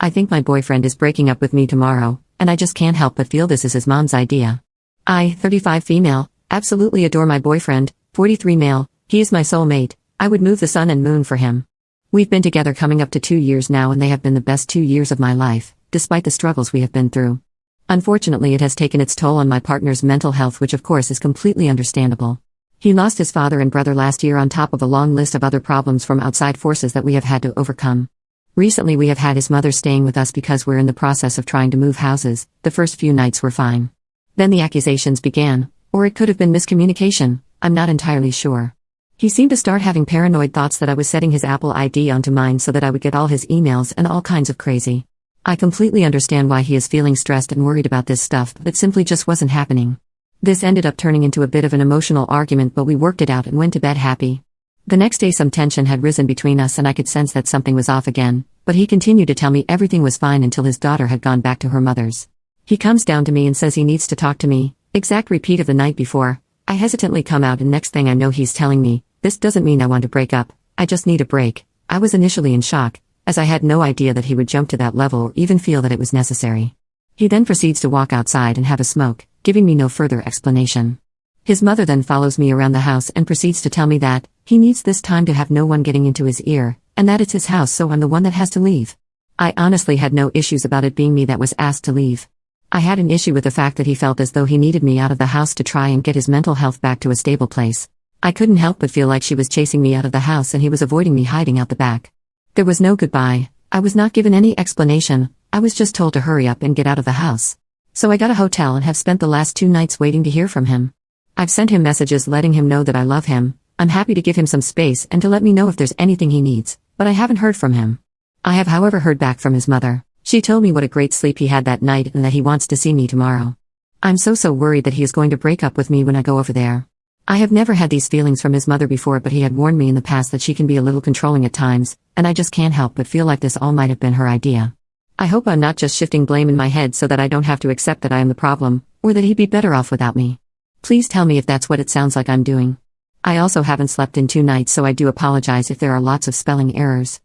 I think my boyfriend is breaking up with me tomorrow, and I just can't help but feel this is his mom's idea. I, 35 female, absolutely adore my boyfriend, 43 male, he is my soulmate, I would move the sun and moon for him. We've been together coming up to 2 years now and they have been the best 2 years of my life, despite the struggles we have been through. Unfortunately it has taken its toll on my partner's mental health, which of course is completely understandable. He lost his father and brother last year on top of a long list of other problems from outside forces that we have had to overcome. Recently we have had his mother staying with us because we're in the process of trying to move houses. The first few nights were fine. Then the accusations began, or it could have been miscommunication, I'm not entirely sure. He seemed to start having paranoid thoughts that I was setting his Apple ID onto mine so that I would get all his emails and all kinds of crazy. I completely understand why he is feeling stressed and worried about this stuff, but it simply just wasn't happening. This ended up turning into a bit of an emotional argument, but we worked it out and went to bed happy. The next day some tension had risen between us and I could sense that something was off again, but he continued to tell me everything was fine until his daughter had gone back to her mother's. He comes down to me and says he needs to talk to me, exact repeat of the night before. I hesitantly come out and next thing I know he's telling me, this doesn't mean I want to break up, I just need a break. I was initially in shock, as I had no idea that he would jump to that level or even feel that it was necessary. He then proceeds to walk outside and have a smoke, giving me no further explanation. His mother then follows me around the house and proceeds to tell me that he needs this time to have no one getting into his ear, and that it's his house so I'm the one that has to leave. I honestly had no issues about it being me that was asked to leave. I had an issue with the fact that he felt as though he needed me out of the house to try and get his mental health back to a stable place. I couldn't help but feel like she was chasing me out of the house and he was avoiding me hiding out the back. There was no goodbye, I was not given any explanation, I was just told to hurry up and get out of the house. So I got a hotel and have spent the last 2 nights waiting to hear from him. I've sent him messages letting him know that I love him, I'm happy to give him some space and to let me know if there's anything he needs, but I haven't heard from him. I have however heard back from his mother. She told me what a great sleep he had that night and that he wants to see me tomorrow. I'm so worried that he is going to break up with me when I go over there. I have never had these feelings from his mother before, but he had warned me in the past that she can be a little controlling at times, and I just can't help but feel like this all might have been her idea. I hope I'm not just shifting blame in my head so that I don't have to accept that I am the problem, or that he'd be better off without me. Please tell me if that's what it sounds like I'm doing. I also haven't slept in 2 nights, so I do apologize if there are lots of spelling errors.